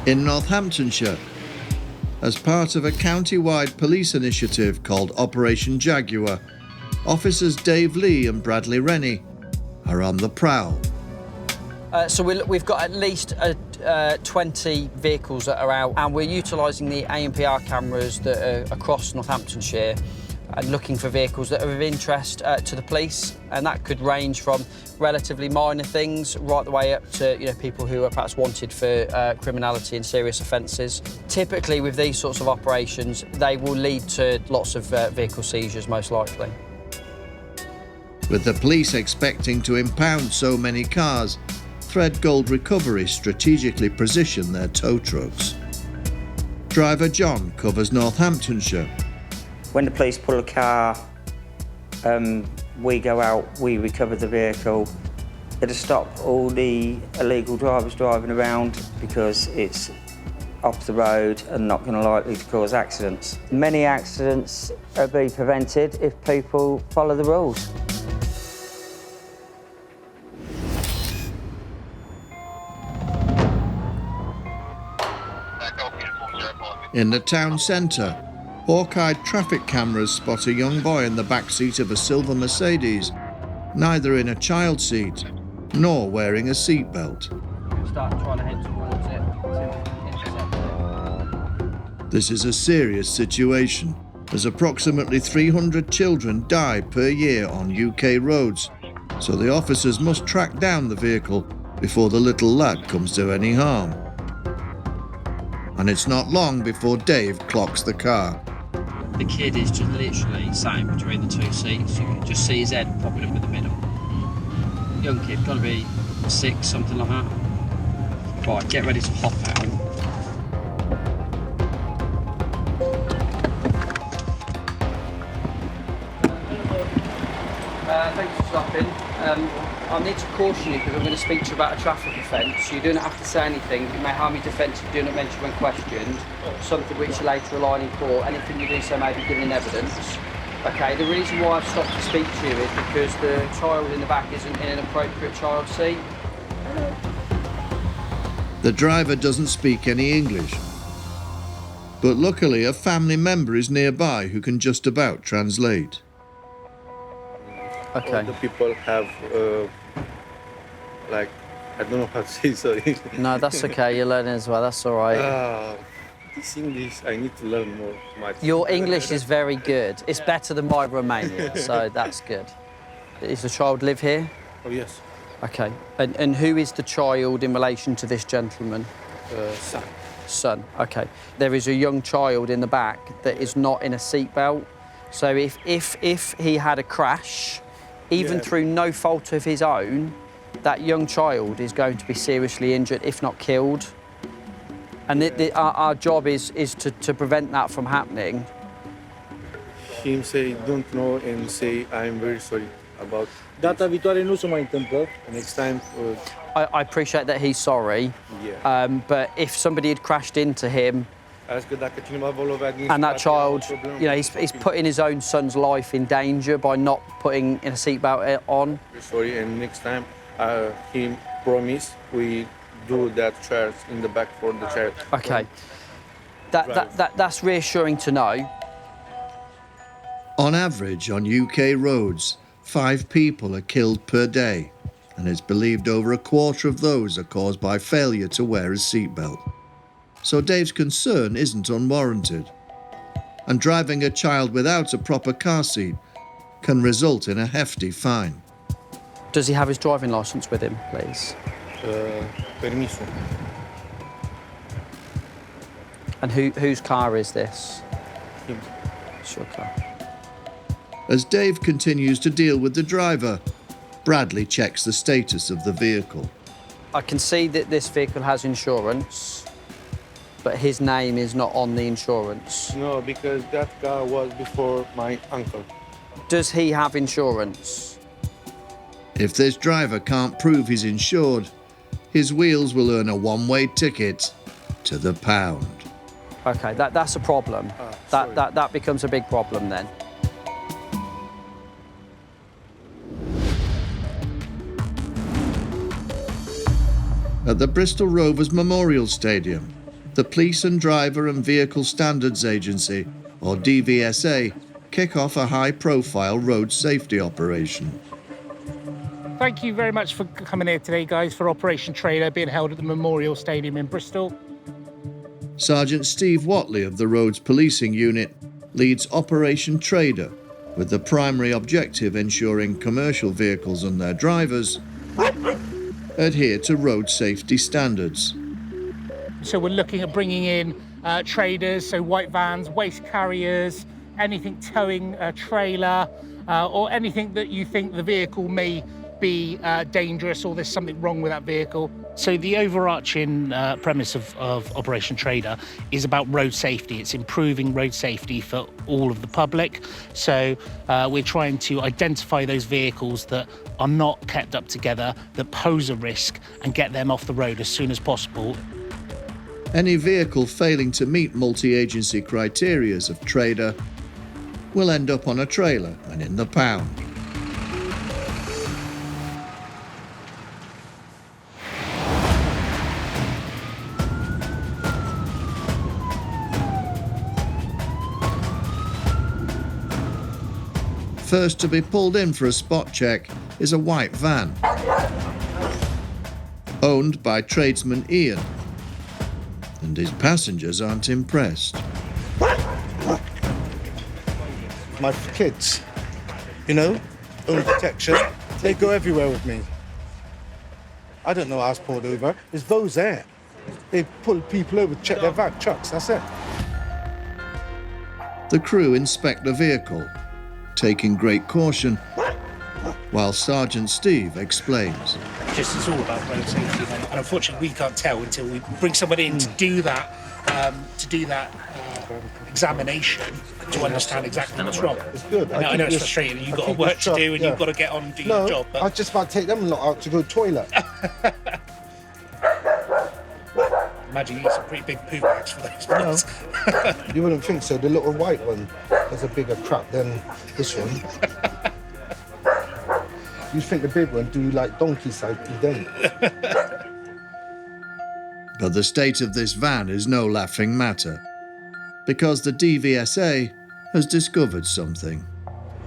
In Northamptonshire, as part of a county-wide police initiative called Operation Jaguar, officers Dave Lee and Bradley Rennie are on the prowl. So we've got at least 20 vehicles that are out, and we're utilising the ANPR cameras that are across Northamptonshire and looking for vehicles that are of interest to the police, and that could range from relatively minor things right the way up to people who are perhaps wanted for criminality and serious offences. Typically with these sorts of operations, they will lead to lots of vehicle seizures, most likely. With the police expecting to impound so many cars, Threadgold Recovery strategically position their tow trucks. Driver John covers Northamptonshire. When the police pull a car, we go out, we recover the vehicle. It'll stop all the illegal drivers driving around because it's off the road and not going to likely to cause accidents. Many accidents are being prevented if people follow the rules. In the town centre, hawk-eyed traffic cameras spot a young boy in the back seat of a silver Mercedes, neither in a child seat nor wearing a seatbelt. Start trying to head towards it. This is a serious situation, as approximately 300 children die per year on UK roads, so the officers must track down the vehicle before the little lad comes to any harm. And it's not long before Dave clocks the car. The kid is just literally sat in between the two seats. You can just see his head popping up in the middle. Young kid, got to be 6, something like that. Right, get ready to hop out. Thanks for stopping. I need to caution you because I'm going to speak to you about a traffic offence. You do not have to say anything. It may harm your defence if you do not mention when questioned. Something which you later rely on in court. Anything you do so may be given in evidence. Okay, the reason why I've stopped to speak to you is because the child in the back isn't in an appropriate child seat. The driver doesn't speak any English, but luckily a family member is nearby who can just about translate. Okay. All the people have, I don't know how to say, sorry. No, that's okay. You're learning as well. That's all right. This English, I need to learn more. Your English is very good. It's better than my Romanian, so that's good. Does the child live here? Oh, yes. Okay. And who is the child in relation to this gentleman? Son. Son, okay. There is a young child in the back that is not in a seatbelt. So if he had a crash, even through no fault of his own, that young child is going to be seriously injured, if not killed. And our job is to prevent that from happening. Him say, don't know, and say, I'm very sorry about Data viitoare nu se mai întâmplă. next time. I appreciate that he's sorry, but if somebody had crashed into him, and that child, he's putting his own son's life in danger by not putting a seatbelt on. Sorry, and next time, he promised we do that chart in the back for the child. Okay, that's reassuring to know. On average, on UK roads, 5 people are killed per day, and it's believed over a quarter of those are caused by failure to wear a seatbelt. So Dave's concern isn't unwarranted. And driving a child without a proper car seat can result in a hefty fine. Does he have his driving licence with him, please? Permisul. And whose car is this? Him. It's your car. As Dave continues to deal with the driver, Bradley checks the status of the vehicle. I can see that this vehicle has insurance, but his name is not on the insurance. No, because that car was before my uncle. Does he have insurance? If this driver can't prove he's insured, his wheels will earn a one-way ticket to the pound. Okay, that's a problem. That becomes a big problem then. At the Bristol Rovers Memorial Stadium, the Police and Driver and Vehicle Standards Agency, or DVSA, kick off a high-profile road safety operation. Thank you very much for coming here today, guys, for Operation Trailer being held at the Memorial Stadium in Bristol. Sergeant Steve Watley of the Roads Policing Unit leads Operation Trader, with the primary objective ensuring commercial vehicles and their drivers adhere to road safety standards. So we're looking at bringing in traders, so white vans, waste carriers, anything towing a trailer, or anything that you think the vehicle may be dangerous or there's something wrong with that vehicle. So the overarching premise of Operation Trader is about road safety. It's improving road safety for all of the public. So we're trying to identify those vehicles that are not kept up together, that pose a risk, and get them off the road as soon as possible. Any vehicle failing to meet multi-agency criteria of Trader will end up on a trailer and in the pound. First to be pulled in for a spot check is a white van, owned by tradesman Ian, and his passengers aren't impressed. My kids, you know, own protection, they go everywhere with me. I don't know how I was pulled over. There's those there. They pull people over, check their van, trucks, that's it. The crew inspect the vehicle, taking great caution, while Sergeant Steve explains. Just it's all about road safety, and unfortunately we can't tell until we bring somebody in to do that examination to understand exactly what's wrong. It's good. I know it's frustrating, and you've got work to do, and you've got to get on and do your job. But I was just about to take them lot out to go to the toilet. imagine you need some pretty big poo bags for those ones. You wouldn't think so. The little white one has a bigger crap than this one. You'd think the big one do like donkey side, you don't. But the state of this van is no laughing matter, because the DVSA has discovered something.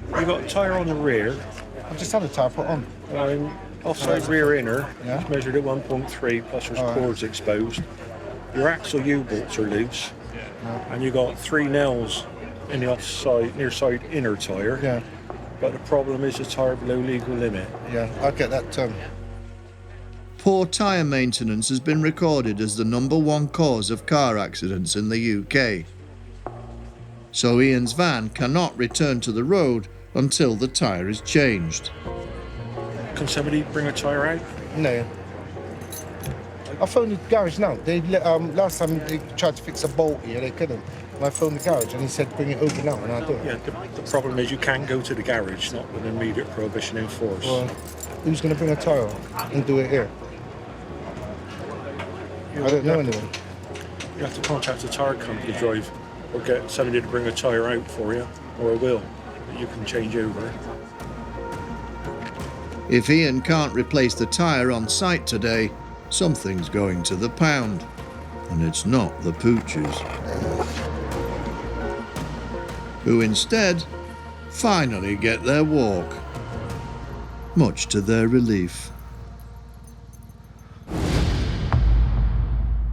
You've got a tyre on the rear, I've just had a tyre put on. offside rear inner, Yeah. it's measured at 1.3, plus there's cords exposed. Your axle U-bolts are loose, and you got 3 nails in the offside, near side inner tyre. Yeah, But the problem is the tyre below legal limit. yeah, I get that term. Poor tyre maintenance has been recorded as the #1 cause of car accidents in the UK. So Ian's van cannot return to the road until the tyre is changed. Can somebody bring a tyre out? No. I phoned the garage now. They last time they tried to fix a bolt here, they couldn't. And I phoned the garage and he said bring it over now, and I'll do it. Yeah, the problem is you can't go to the garage, not with an immediate prohibition in force. Well, who's going to bring a tyre and do it here? I don't know anyone. You have to contact the tyre company drive, or get somebody to bring a tyre out for you, or a wheel that you can change over. If Ian can't replace the tyre on site today, something's going to the pound. And it's not the poochers, who instead finally get their walk, much to their relief.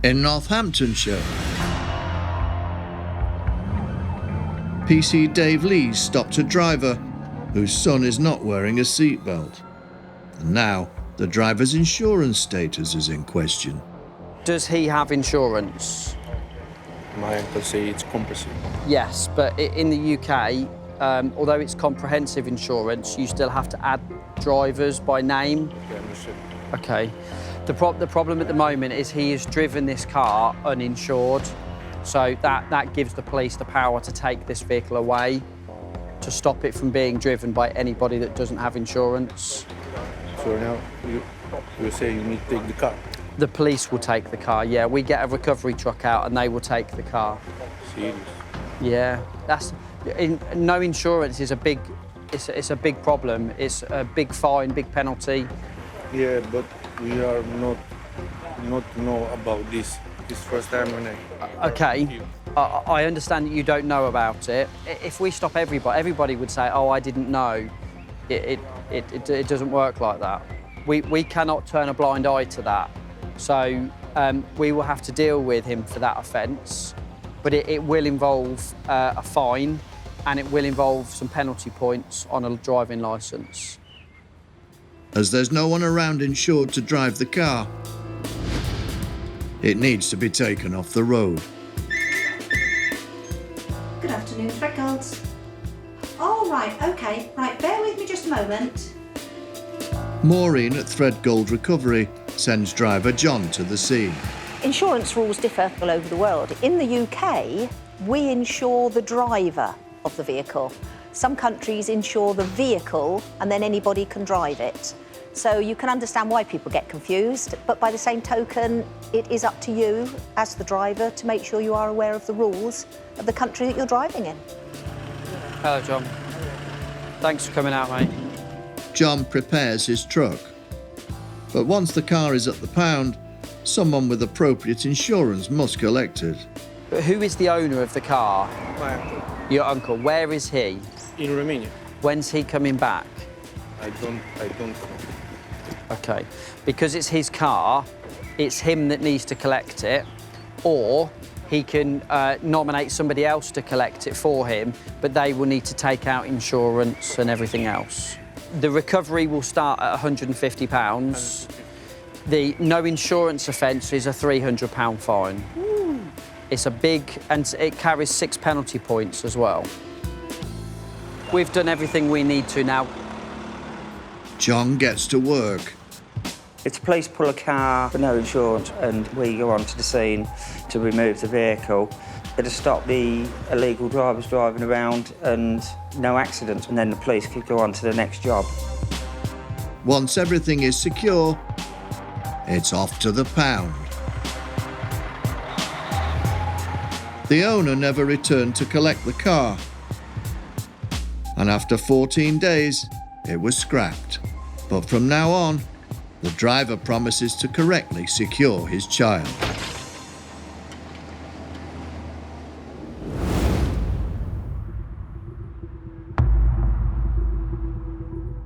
In Northamptonshire, PC Dave Lee stopped a driver whose son is not wearing a seatbelt. And now the driver's insurance status is in question. Does he have insurance? My uncle say it's comprehensive. Yes, but in the UK, although it's comprehensive insurance, you still have to add drivers by name. Yeah, understood. Okay. The problem at the moment is he has driven this car uninsured, so that gives the police the power to take this vehicle away, to stop it from being driven by anybody that doesn't have insurance. So now you say you need to take the car. The police will take the car, yeah. We get a recovery truck out and they will take the car. Serious. Yeah, no insurance is a big problem. It's a big fine, big penalty. Yeah, but we are not know about this. It's first time when Okay, I understand that you don't know about it. If we stop everybody would say, oh, I didn't know. It doesn't work like that. We cannot turn a blind eye to that. So we will have to deal with him for that offence, but it will involve a fine and it will involve some penalty points on a driving licence. As there's no one around insured to drive the car, it needs to be taken off the road. Good afternoon, Threadgolds. Oh, right, OK. Right, bear with me just a moment. Maureen at Threadgold Recovery sends driver John to the scene. Insurance rules differ all over the world. In the UK, we insure the driver of the vehicle. Some countries insure the vehicle and then anybody can drive it. So you can understand why people get confused, but by the same token, it is up to you as the driver to make sure you are aware of the rules of the country that you're driving in. Hello, John. Thanks for coming out, mate. John prepares his truck. But once the car is at the pound, someone with appropriate insurance must collect it. But who is the owner of the car? my uncle Your uncle. Where is he? in Romania. When's he coming back? I don't know. Okay. Because it's his car, it's him that needs to collect it, or he can nominate somebody else to collect it for him, but they will need to take out insurance and everything else. The recovery will start at £150. The no insurance offence is a £300 fine. It's a big, and it carries 6 penalty points as well. We've done everything we need to now. John gets to work. If the police pull a car for no insurance and we go onto the scene to remove the vehicle, it'll stop the illegal drivers driving around and no accidents, and then the police could go on to the next job. Once everything is secure, it's off to the pound. The owner never returned to collect the car, and after 14 days, it was scrapped. But from now on, the driver promises to correctly secure his child.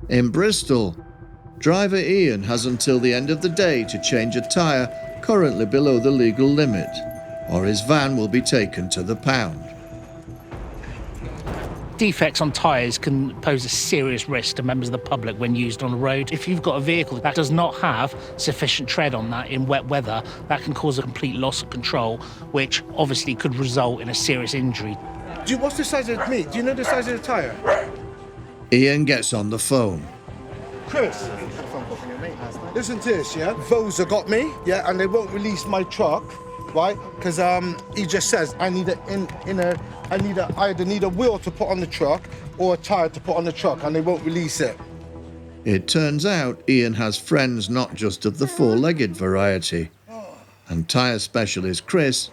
In Bristol, driver Ian has until the end of the day to change a tyre currently below the legal limit, or his van will be taken to the pound. Defects on tyres can pose a serious risk to members of the public when used on the road. If you've got a vehicle that does not have sufficient tread on that in wet weather, that can cause a complete loss of control, which obviously could result in a serious injury. What's the size of the meat? Do you know the size of the tyre? Ian gets on the phone. Chris, listen to this, yeah? Vosa got me, yeah, and they won't release my truck, right? Because he just says I either need a wheel to put on the truck or a tyre to put on the truck, and they won't release it. It turns out Ian has friends not just of the four-legged variety, and tyre specialist Chris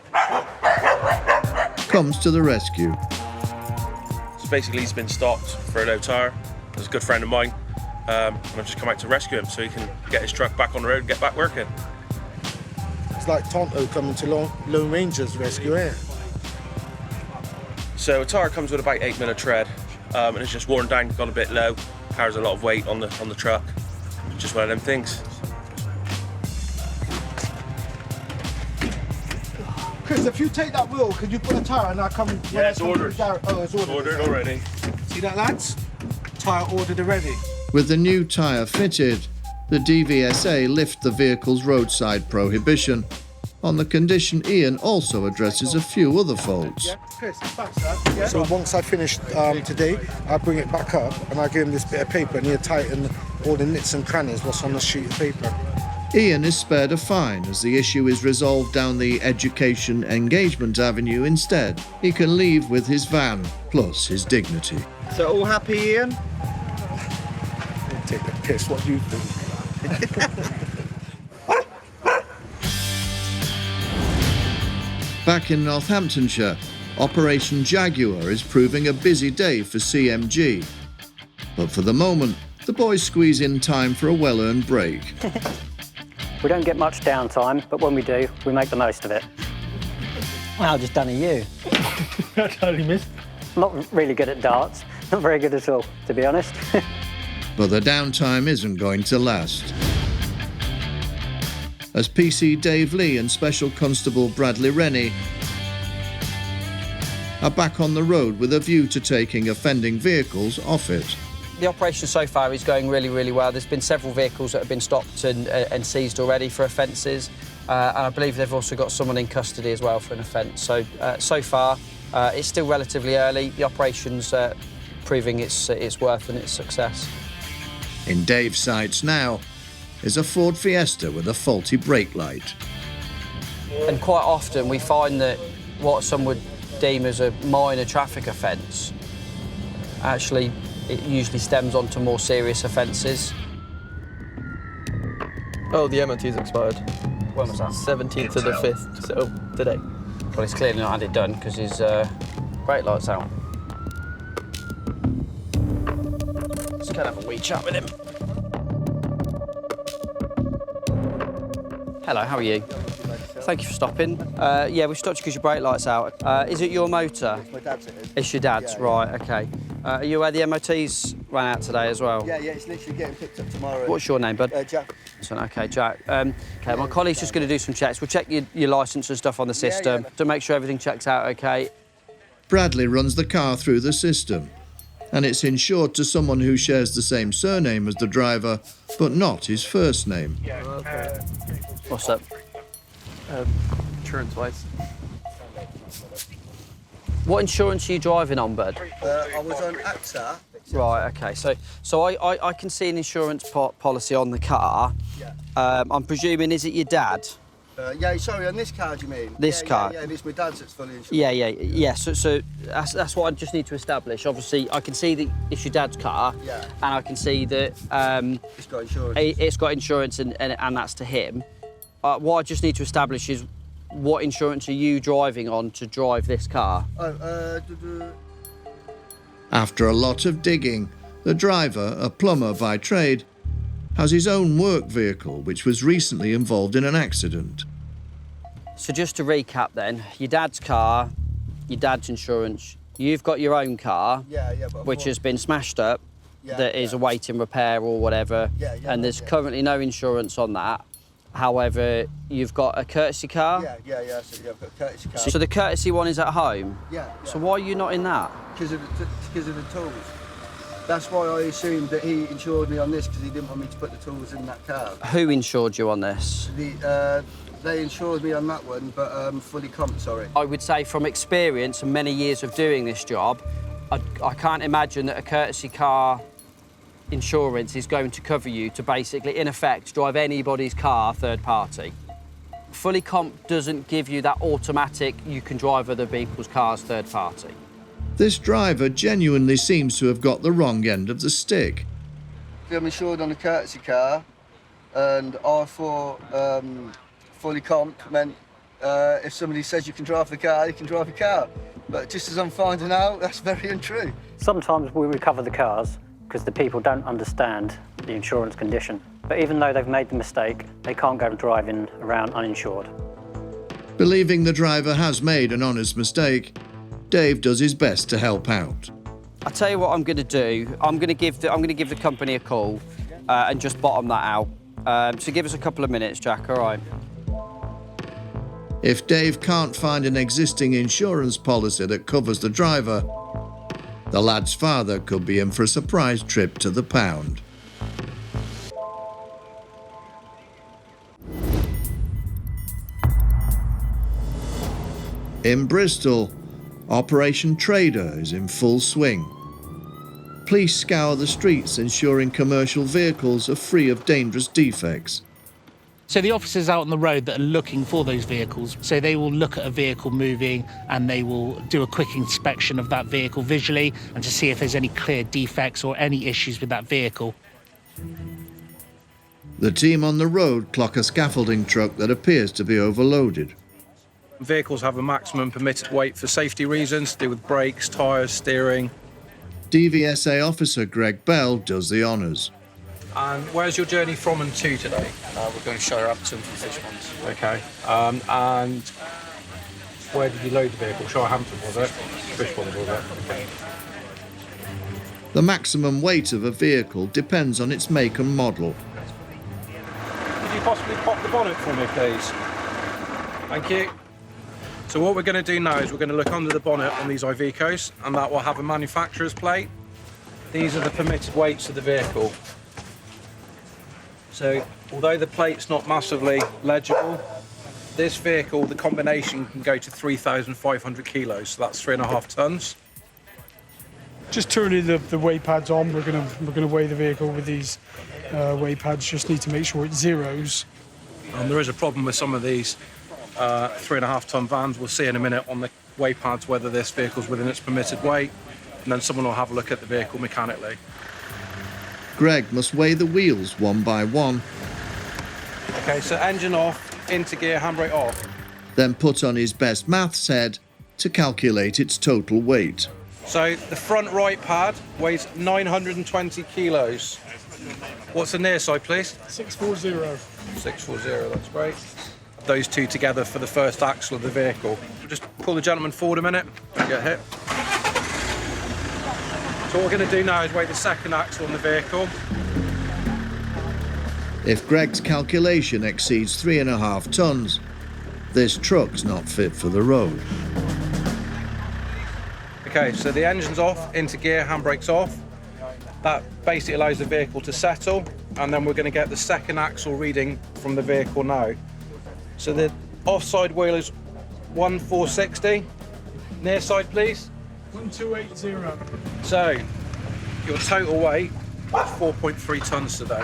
comes to the rescue. So basically he's been stopped for a low tyre. He's a good friend of mine, and I've just come out to rescue him so he can get his truck back on the road and get back working. It's like Tonto coming to Lone Ranger's rescue, eh? So a tyre comes with about 8 mil of tread, and it's just worn down, got a bit low, carries a lot of weight on the truck. It's just one of them things. Chris, if you take that wheel, could you put a tyre and I'll come... Yeah, it's ordered. Oh, it's ordered. Ordered already. See that, lads? Tyre ordered already. With the new tyre fitted, the DVSA lift the vehicle's roadside prohibition, on the condition Ian also addresses a few other faults. Yeah, Chris, thanks, sir. Yeah. So once I finish today, I'll bring it back up and I'll give him this bit of paper and he'll tighten all the nits and crannies what's on the sheet of paper. Ian is spared a fine as the issue is resolved down the education engagement avenue instead. He can leave with his van, plus his dignity. So all happy, Ian? Take the piss, what do you think? Back in Northamptonshire, Operation Jaguar is proving a busy day for CMG. But for the moment, the boys squeeze in time for a well-earned break. We don't get much downtime, but when we do, we make the most of it. How just done are you? I totally missed. Not really good at darts, not very good at all, to be honest. But the downtime isn't going to last. As PC Dave Lee and Special Constable Bradley Rennie are back on the road with a view to taking offending vehicles off it. The operation so far is going really, really well. There's been several vehicles that have been stopped and seized already for offences, and I believe they've also got someone in custody as well for an offence. So, so far, it's still relatively early. The operation's proving its worth and its success. In Dave's sights now is a Ford Fiesta with a faulty brake light. And quite often we find that what some would deem as a minor traffic offence, actually it usually stems on to more serious offences. Oh, the MOT's expired. When was that? 17th of the 5th, so today. Well, he's clearly not had it done because his brake light's out. Let's go and have a wee chat with him. Hello, how are you? Thank you for stopping. Yeah, we stopped you because your brake light's out. Is it your motor? My dad's it is. It's your dad's, Yeah, right, OK. Are you aware the MOT's ran out today as well? Yeah, it's literally getting picked up tomorrow. What's your name, bud? Jack. OK, Jack. OK, my colleague's just going to do some checks. We'll check your licence and stuff on the system to make sure everything checks out OK. Bradley runs the car through the system, and it's insured to someone who shares the same surname as the driver, but not his first name. Okay. What's up? Insurance-wise. What insurance are you driving on, bud? I was on AXA. Right, OK. So I can see an insurance policy on the car. Yeah. I'm presuming, is it your dad? Yeah, sorry, on this car, do you mean? This car? Yeah, it's my dad's that's fully insured. Yeah. So that's what I just need to establish. Obviously, I can see that it's your dad's car, Yeah. and I can see that It's got insurance. it's got insurance, and that's to him. What I just need to establish is what insurance are you driving on to drive this car? After a lot of digging, the driver, a plumber by trade, has his own work vehicle, which was recently involved in an accident. So just to recap then, your dad's car, your dad's insurance, you've got your own car, but which has been smashed up, that is awaiting repair or whatever, and there's currently no insurance on that. However, you've got a courtesy car? Yeah, so I've got a courtesy car. So the courtesy one is at home? Yeah. So why are you not in that? Because of the tools. That's why I assumed that he insured me on this, because he didn't want me to put the tools in that car. Who insured you on this? They insured me on that one, but fully comped, sorry. I would say from experience and many years of doing this job, I can't imagine that a courtesy car insurance is going to cover you to basically, in effect, drive anybody's car third party. Fully comp doesn't give you that automatic, you can drive other people's cars third party. This driver genuinely seems to have got the wrong end of the stick. I'm insured on a courtesy car, and I thought fully comp meant if somebody says you can drive the car, you can drive the car. But just as I'm finding out, that's very untrue. Sometimes we recover the cars because the people don't understand the insurance condition. But even though they've made the mistake, they can't go driving around uninsured. Believing the driver has made an honest mistake, Dave does his best to help out. I'll tell you what I'm going to do. I'm going to give the company a call and just bottom that out. So give us a couple of minutes, Jack, all right? If Dave can't find an existing insurance policy that covers the driver, the lad's father could be in for a surprise trip to the pound. In Bristol, Operation Trader is in full swing. Police scour the streets, ensuring commercial vehicles are free of dangerous defects. So the officers out on the road that are looking for those vehicles, so they will look at a vehicle moving and they will do a quick inspection of that vehicle visually and to see if there's any clear defects or any issues with that vehicle. The team on the road clock a scaffolding truck that appears to be overloaded. Vehicles have a maximum permitted weight for safety reasons, to do with brakes, tyres, steering. DVSA officer Greg Bell does the honours. And where's your journey from and to today? We're going to Shirehampton from Fishponds. Okay. And where did you load the vehicle? Shirehampton, was it? Fishponds, was it? Okay. The maximum weight of a vehicle depends on its make and model. Could you possibly pop the bonnet for me, please? Thank you. So what we're going to do now is we're going to look under the bonnet on these Ivecos, and that will have a manufacturer's plate. These are the permitted weights of the vehicle. So although the plate's not massively legible, this vehicle, the combination can go to 3,500 kilos, so that's 3.5 tons. Just turning the weigh pads on, we're gonna weigh the vehicle with these weigh pads. Just need to make sure it zeros. And there is a problem with some of these 3.5 ton vans. We'll see in a minute on the weigh pads whether this vehicle's within its permitted weight, and then someone will have a look at the vehicle mechanically. Greg must weigh the wheels one by one. Okay, so engine off, into gear, handbrake off. Then put on his best maths head to calculate its total weight. So the front right pad weighs 920 kilos. What's the near side, please? 640. 640, that's great. Those two together for the first axle of the vehicle. Just pull the gentleman forward a minute, don't get hit. So what we're going to do now is weigh the second axle on the vehicle. If Greg's calculation exceeds 3.5 tons, this truck's not fit for the road. Okay, so the engine's off, into gear, handbrake's off. That basically allows the vehicle to settle, and then we're going to get the second axle reading from the vehicle now. So the offside wheel is 1,460. Near side, please. 1,280. So your total weight is 4.3 tons today.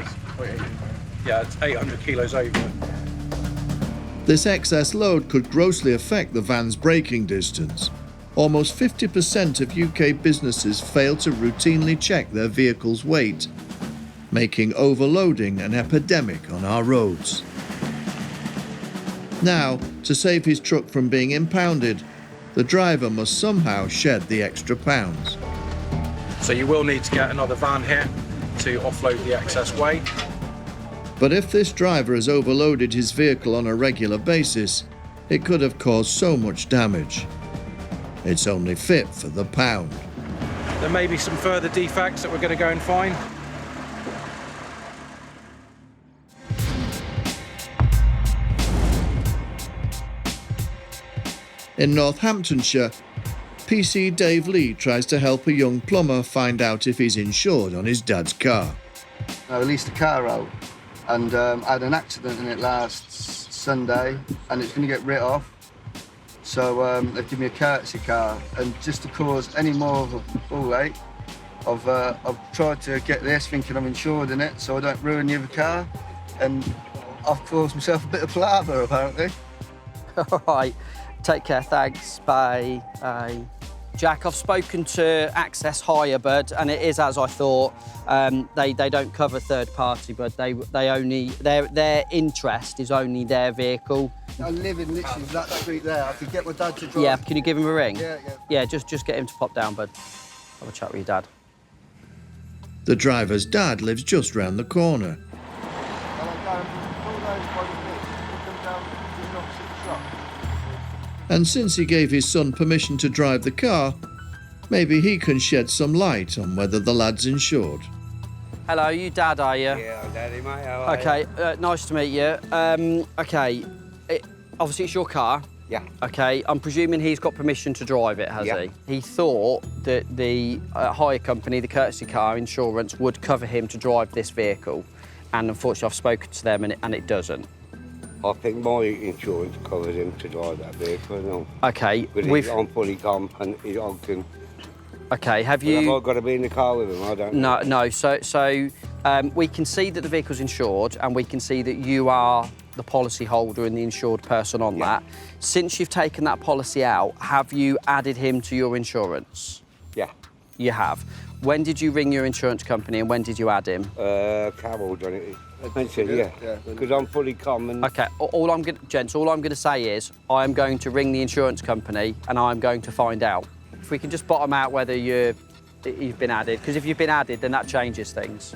Yeah, it's 800 kilos over. This excess load could grossly affect the van's braking distance. Almost 50% of UK businesses fail to routinely check their vehicle's weight, making overloading an epidemic on our roads. Now, to save his truck from being impounded, the driver must somehow shed the extra pounds. So you will need to get another van here to offload the excess weight. But if this driver has overloaded his vehicle on a regular basis, it could have caused so much damage. It's only fit for the pound. There may be some further defects that we're going to go and find. In Northamptonshire, PC Dave Lee tries to help a young plumber find out if he's insured on his dad's car. I leased a car out and I had an accident in it last Sunday and it's going to get writ off. So they've given me a courtesy car, and just to cause any more of a ball ache, I've tried to get this thinking I'm insured in it so I don't ruin the other car, and I've caused myself a bit of palaver apparently. All right, take care, thanks, bye. Bye. Jack, I've spoken to Access Hire, bud, and it is as I thought. They don't cover third party, but they only their interest is only their vehicle. I live in literally that street there. I could get my dad to drive. Yeah, can you give him a ring? Yeah. Yeah, just get him to pop down, bud. Have a chat with your dad. The driver's dad lives just round the corner. And since he gave his son permission to drive the car, maybe he can shed some light on whether the lad's insured. Hello, you dad, are you? Yeah, I'm daddy, mate. How are Okay, nice to meet you. Okay, obviously it's your car. Yeah. Okay, I'm presuming he's got permission to drive it, has he? He thought that the hire company, the courtesy car insurance, would cover him to drive this vehicle. And unfortunately, I've spoken to them and it doesn't. I think my insurance covers him to drive that vehicle. No. Okay, But I'm fully comp and I can... Okay, have But you... have I got to be in the car with him? I don't know. No. So we can see that the vehicle's insured, and we can see that you are the policy holder and the insured person on that. Since you've taken that policy out, have you added him to your insurance? Yeah. You have. When did you ring your insurance company and when did you add him? Carol done it. Yeah. Because I'm fully common. Okay, gents, all I'm going to say is I am going to ring the insurance company and I'm going to find out. If we can just bottom out whether you've been added, because if you've been added, then that changes things.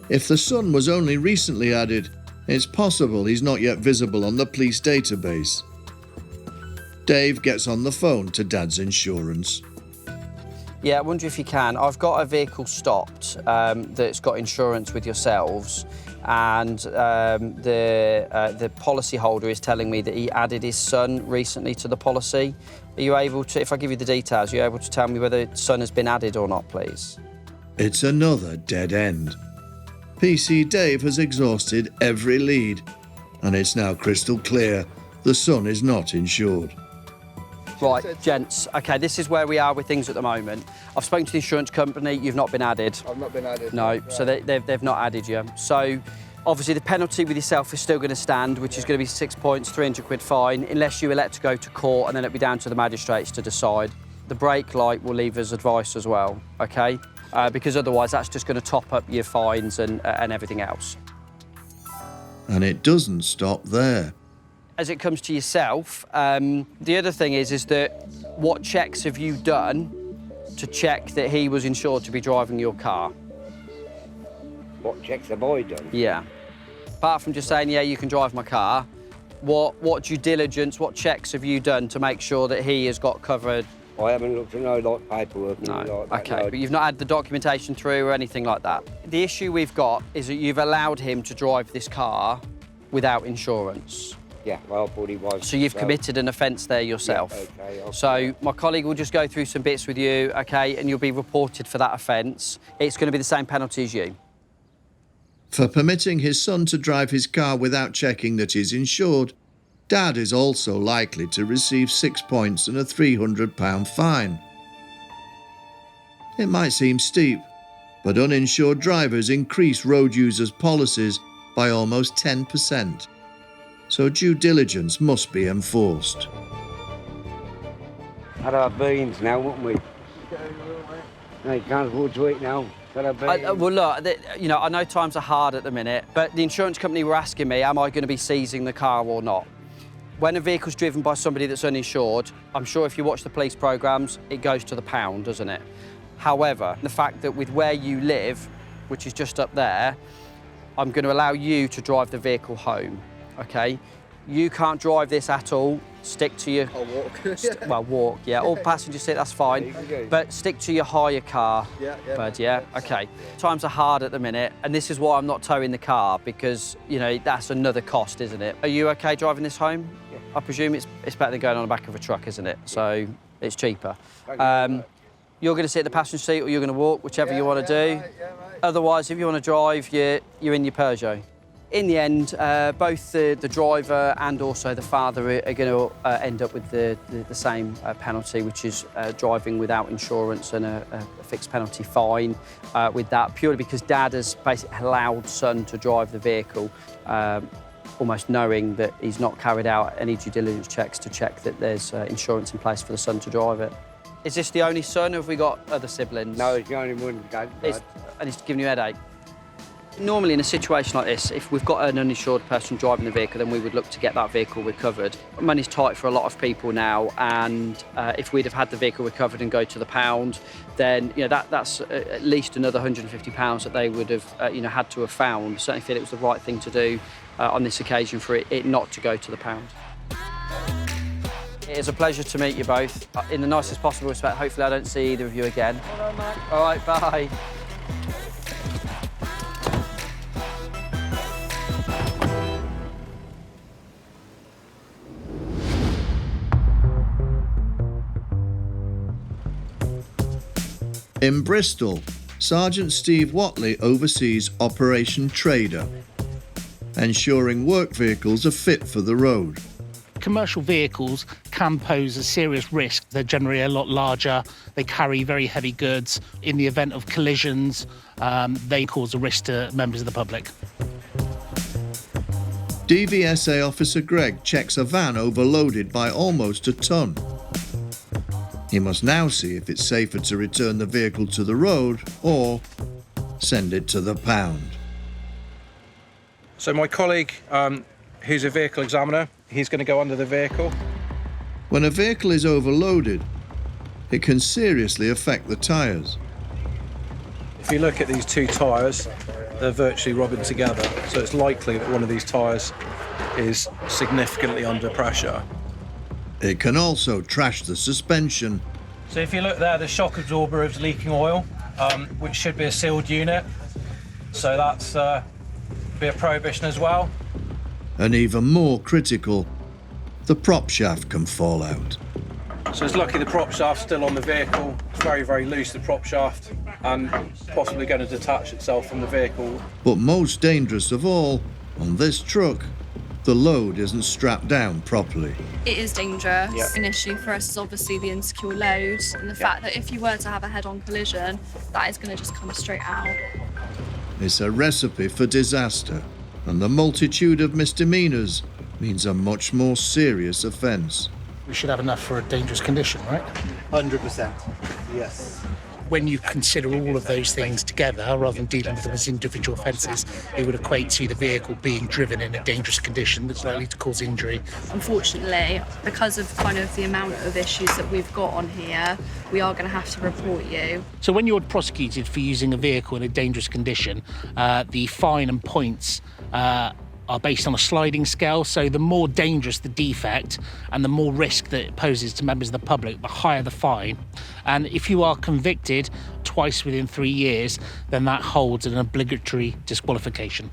If the son was only recently added, it's possible he's not yet visible on the police database. Dave gets on the phone to Dad's insurance. Yeah, I wonder if you can. I've got a vehicle stopped that's got insurance with yourselves, and the policy holder is telling me that he added his son recently to the policy. Are you able to, if I give you the details, are you able to tell me whether his son has been added or not, please? It's another dead end. PC Dave has exhausted every lead, and it's now crystal clear the son is not insured. Right, gents, OK, this is where we are with things at the moment. I've spoken to the insurance company, you've not been added. I've not been added. No, Right. so they've not added you. So, obviously, the penalty with yourself is still going to stand, which is going to be 6 points, 300 quid fine, unless you elect to go to court, and then it'll be down to the magistrates to decide. The brake light will leave as advice as well, OK? Because otherwise, that's just going to top up your fines and everything else. And it doesn't stop there. As it comes to yourself, the other thing is that what checks have you done to check that he was insured to be driving your car? What checks have I done? Yeah. Apart from just saying, yeah, you can drive my car, what due diligence, what checks have you done to make sure that he has got covered? I haven't looked at no like paperwork. No. Like that, OK, no. but you've not had the documentation through or anything like that? The issue we've got is that you've allowed him to drive this car without insurance. Yeah, well, I thought he was. So you've committed an offence there yourself. Yeah, okay. So my colleague will just go through some bits with you, OK, and you'll be reported for that offence. It's going to be the same penalty as you. For permitting his son to drive his car without checking that he's insured, Dad is also likely to receive 6 points and a £300 fine. It might seem steep, but uninsured drivers increase road users' policies by almost 10%. So due diligence must be enforced. Had our beans now, wouldn't we? No, you can't afford to eat now. Had our beans. Well, look, you know, I know times are hard at the minute, but the insurance company were asking me, am I going to be seizing the car or not? When a vehicle's driven by somebody that's uninsured, I'm sure if you watch the police programmes, it goes to the pound, doesn't it? However, the fact that with where you live, which is just up there, I'm going to allow you to drive the vehicle home, OK? You can't drive this at all. Stick to your... I'll walk. Well, walk, yeah. Or passenger seat, that's fine. But stick to your hire car, bud, yeah? OK. Times are hard at the minute, and this is why I'm not towing the car, because, you know, that's another cost, isn't it? Are you OK driving this home? Yeah. I presume it's better than going on the back of a truck, isn't it? So it's cheaper. You're going to sit in the passenger seat or you're going to walk, whichever you want to do. Right, yeah, right. Otherwise, if you want to drive, you're in your Peugeot. In the end, both the driver and also the father are going to end up with the same penalty, which is driving without insurance and a fixed penalty fine with that, purely because Dad has basically allowed son to drive the vehicle, almost knowing that he's not carried out any due diligence checks to check that there's insurance in place for the son to drive it. Is this the only son, or have we got other siblings? No, it's the only one. And he's giving you a headache? Normally in a situation like this, if we've got an uninsured person driving the vehicle, then we would look to get that vehicle recovered. Money's tight for a lot of people now, and if we'd have had the vehicle recovered and go to the pound, then you know that's at least another £150 that they would have had to have found. Certainly feel it was the right thing to do on this occasion for it not to go to the pound. It is a pleasure to meet you both in the nicest possible respect. Hopefully I don't see either of you again. All right, bye. In Bristol, Sergeant Steve Watley oversees Operation Trader, ensuring work vehicles are fit for the road. Commercial vehicles can pose a serious risk. They're generally a lot larger. They carry very heavy goods. In the event of collisions, they cause a risk to members of the public. DVSA Officer Greg checks a van overloaded by almost a tonne. He must now see if it's safer to return the vehicle to the road or send it to the pound. So my colleague, who's a vehicle examiner, he's going to go under the vehicle. When a vehicle is overloaded, it can seriously affect the tyres. If you look at these two tyres, they're virtually rubbing together, so it's likely that one of these tyres is significantly under pressure. It can also trash the suspension. So if you look there, the shock absorber is leaking oil, which should be a sealed unit. So that's be a prohibition as well. And even more critical, the prop shaft can fall out. So it's lucky the prop shaft's still on the vehicle. It's very, very loose, the prop shaft, and possibly going to detach itself from the vehicle. But most dangerous of all, on this truck, the load isn't strapped down properly. It is dangerous. Yeah. An issue for us is obviously the insecure load and the fact that if you were to have a head-on collision, that is going to just come straight out. It's a recipe for disaster, and the multitude of misdemeanours means a much more serious offence. We should have enough for a dangerous condition, right? 100%, yes. When you consider all of those things together, rather than dealing with them as individual offences, it would equate to the vehicle being driven in a dangerous condition that's likely to cause injury. Unfortunately, because of kind of the amount of issues that we've got on here, we are going to have to report you. So when you're prosecuted for using a vehicle in a dangerous condition, the fine and points are based on a sliding scale, so the more dangerous the defect and the more risk that it poses to members of the public, the higher the fine. And if you are convicted twice within 3 years, then that holds an obligatory disqualification.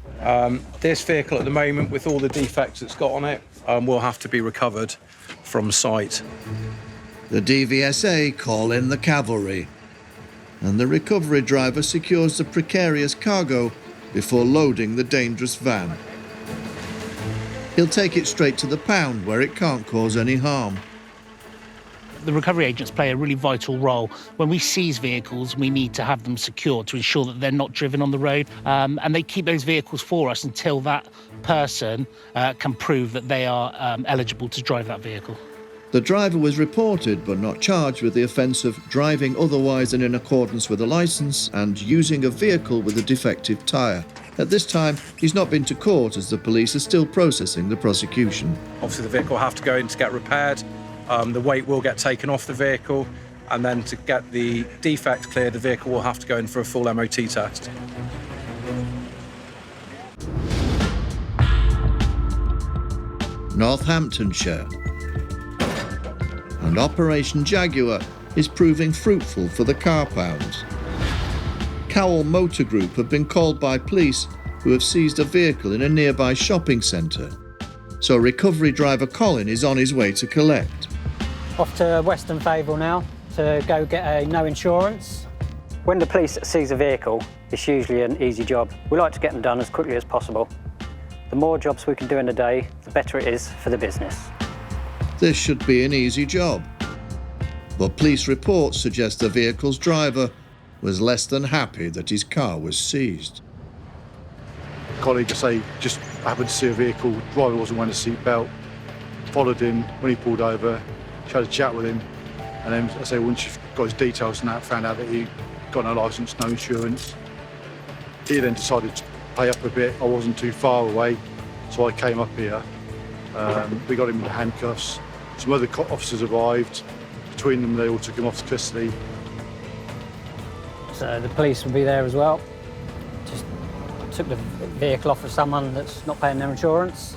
This vehicle at the moment, with all the defects it's got on it, will have to be recovered from site. The DVSA call in the cavalry, and the recovery driver secures the precarious cargo before loading the dangerous van. He'll take it straight to the pound where it can't cause any harm. The recovery agents play a really vital role. When we seize vehicles, we need to have them secured to ensure that they're not driven on the road. And they keep those vehicles for us until that person can prove that they are eligible to drive that vehicle. The driver was reported but not charged with the offence of driving otherwise than in accordance with a licence and using a vehicle with a defective tyre. At this time, he's not been to court as the police are still processing the prosecution. Obviously, the vehicle will have to go in to get repaired. The weight will get taken off the vehicle, and then to get the defect cleared, the vehicle will have to go in for a full MOT test. Northamptonshire. And Operation Jaguar is proving fruitful for the car pounds. Cowell Motor Group have been called by police who have seized a vehicle in a nearby shopping centre. So recovery driver Colin is on his way to collect. Off to Western Fable now to go get a no insurance. When the police seize a vehicle, it's usually an easy job. We like to get them done as quickly as possible. The more jobs we can do in a day, the better it is for the business. This should be an easy job. But police reports suggest the vehicle's driver was less than happy that his car was seized. Colleague just happened to see a vehicle, driver wasn't wearing a seatbelt, followed him when he pulled over, had a chat with him, and then once you've got his details and that, found out that he got no licence, no insurance. He then decided to pay up a bit. I wasn't too far away, so I came up here. We got him in the handcuffs. Some other officers arrived. Between them, they all took him off to custody. So the police will be there as well. Just took the vehicle off of someone that's not paying their insurance.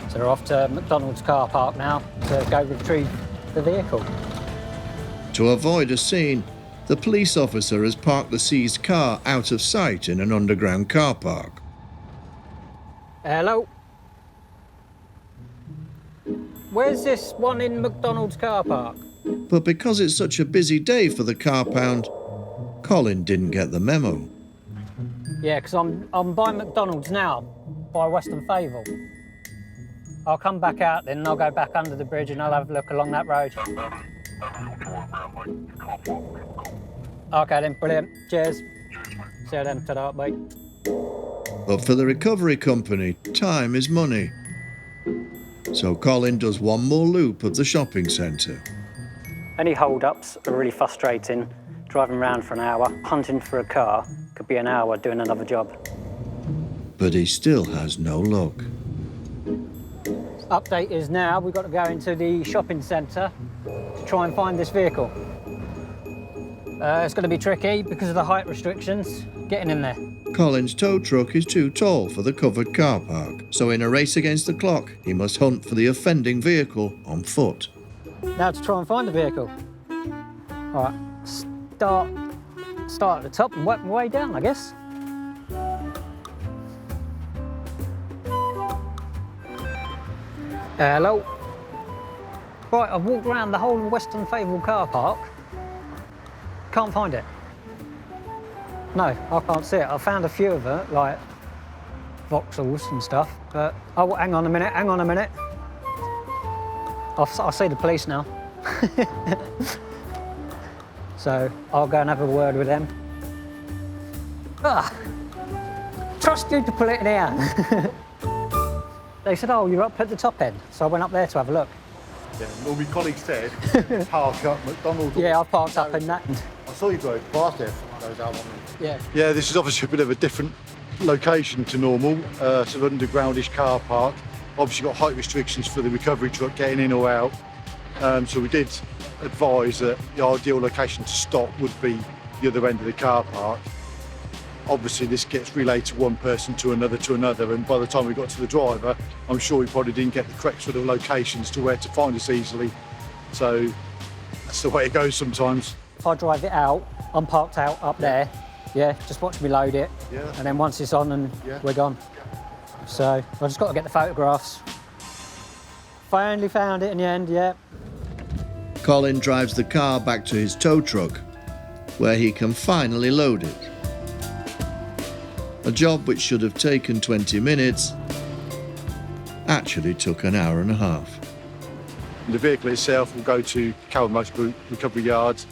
So they're off to McDonald's car park now to go retrieve the vehicle. To avoid a scene, the police officer has parked the seized car out of sight in an underground car park. Hello? Where's this one in McDonald's car park? But because it's such a busy day for the car pound, Colin didn't get the memo. Yeah, because I'm by McDonald's now, by Western Fable. I'll come back out then and I'll go back under the bridge and I'll have a look along that road. Okay then, brilliant. Cheers. See you then, ta-da, bye. But for the recovery company, time is money. So Colin does one more loop of the shopping centre. Any hold-ups are really frustrating. Driving around for an hour, hunting for a car, could be an hour doing another job. But he still has no luck. Update is now we've got to go into the shopping centre to try and find this vehicle. It's going to be tricky because of the height restrictions, getting in there. Colin's tow truck is too tall for the covered car park, so in a race against the clock, he must hunt for the offending vehicle on foot. Now to try and find the vehicle. All right, start at the top and work my way down, I guess. Hello. Right, I've walked around the whole Western Fable car park. Can't find it. No, I can't see it. I found a few of it, like Vauxhalls and stuff, but oh, hang on a minute. I see the police now. So I'll go and have a word with them. Trust you to pull it in here. They said, oh, you're up at the top end. So I went up there to have a look. Yeah, well, my colleague said, park up McDonald's. Yeah, I've parked up in that. I saw you drove past there. Yeah. Yeah, this is obviously a bit of a different location to normal. Sort of undergroundish car park. Obviously got height restrictions for the recovery truck getting in or out. So we did advise that the ideal location to stop would be the other end of the car park. Obviously this gets relayed to one person to another, and by the time we got to the driver, I'm sure we probably didn't get the correct sort of locations to where to find us easily. So that's the way it goes sometimes. If I drive it out, I'm parked out up there. Yeah, just watch me load it. Yeah. And then once it's on, and we're gone. So I just got to get the photographs. Finally found it in the end, yeah. Colin drives the car back to his tow truck, where he can finally load it. A job which should have taken 20 minutes actually took an hour and a half. The vehicle itself will go to Coward Motor Group Recovery Yards.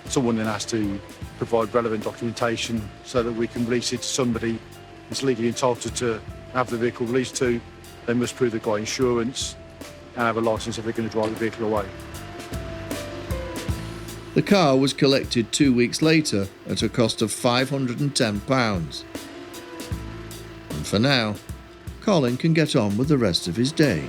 Someone then has to provide relevant documentation so that we can release it to somebody that's legally entitled to have the vehicle released to. They must prove they've got insurance and have a licence if they're going to drive the vehicle away. The car was collected 2 weeks later at a cost of £510. And for now, Colin can get on with the rest of his day.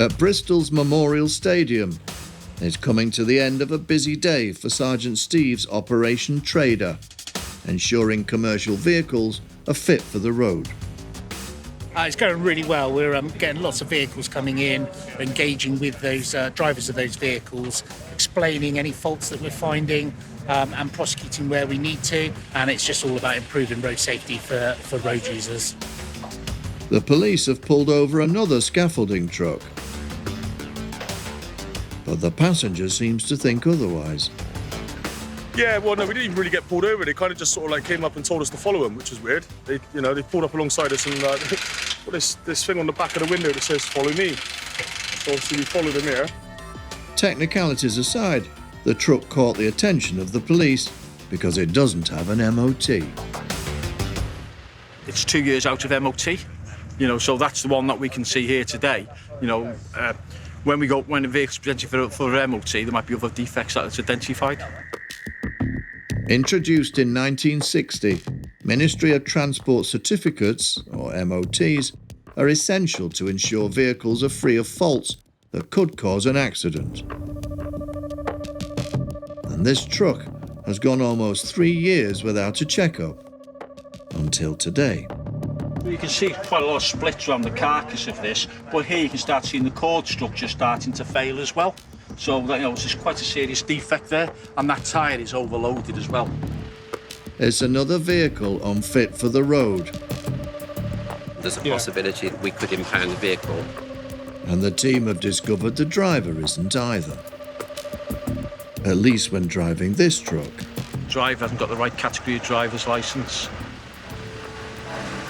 At Bristol's Memorial Stadium, it's coming to the end of a busy day for Sergeant Steve's Operation Trader, ensuring commercial vehicles are fit for the road. It's going really well. We're getting lots of vehicles coming in, engaging with those drivers of those vehicles, explaining any faults that we're finding and prosecuting where we need to. And it's just all about improving road safety for road users. The police have pulled over another scaffolding truck, but the passenger seems to think otherwise. Yeah, well, no, we didn't even really get pulled over. They kind of just sort of like came up and told us to follow them, which was weird. They pulled up alongside us and put this thing on the back of the window that says, follow me. So obviously we followed them here. Technicalities aside, the truck caught the attention of the police because it doesn't have an MOT. It's 2 years out of MOT, so that's the one that we can see here today. When the vehicle's presented for MOT, there might be other defects that it's identified. Introduced in 1960, Ministry of Transport certificates, or MOTs, are essential to ensure vehicles are free of faults that could cause an accident. And this truck has gone almost 3 years without a checkup, until today. You can see quite a lot of splits around the carcass of this, but here you can start seeing the cord structure starting to fail as well. So it's quite a serious defect there, and that tyre is overloaded as well. It's another vehicle unfit for the road. There's a possibility that we could impound the vehicle. And the team have discovered the driver isn't either. At least when driving this truck. The driver hasn't got the right category of driver's licence.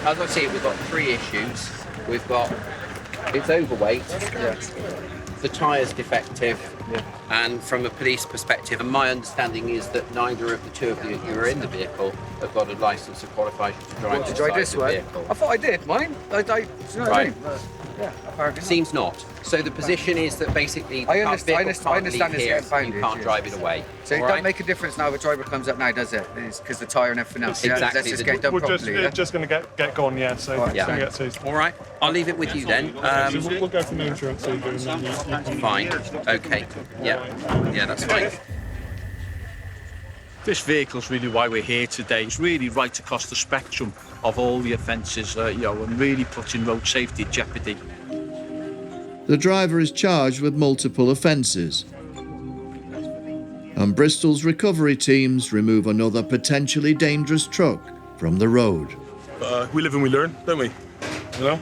As I see it, we've got 3 issues. We've got it's overweight, the tyre's defective, and from a police perspective, and my understanding is that neither of the two of you who are in the vehicle have got a licence or qualification to drive this way. vehicle. I thought I did, mine. I you know what I mean? Seems not. So the position is that basically I the understand vehicle can't it's leave here, getting found. you can't drive it away. So it all don't right? make a difference now if a driver comes up now, does it? Because the tyre and everything else. Yeah? Exactly. Let's just get it done properly. It's just going to get gone, yeah. So it's going to get seized. All right. I'll leave it with you then. We'll go for no insurance. So Fine. Okay. Yeah, that's fine. This vehicle's really why we're here today. It's really right across the spectrum of all the offences, and really putting road safety in jeopardy. The driver is charged with multiple offences. And Bristol's recovery teams remove another potentially dangerous truck from the road. We live and we learn, don't we? You know?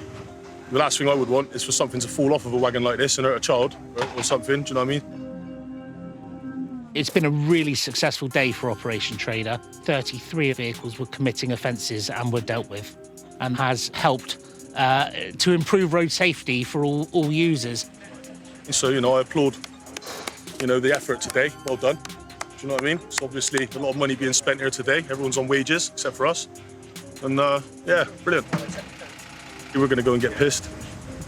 The last thing I would want is for something to fall off of a wagon like this and hurt a child or something, do you know what I mean? It's been a really successful day for Operation Trader. 33 vehicles were committing offences and were dealt with, and has helped to improve road safety for all users. So, I applaud, the effort today. Well done. Do you know what I mean? It's obviously a lot of money being spent here today. Everyone's on wages, except for us. And, brilliant. We were going to go and get pissed,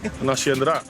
and that's the end of that.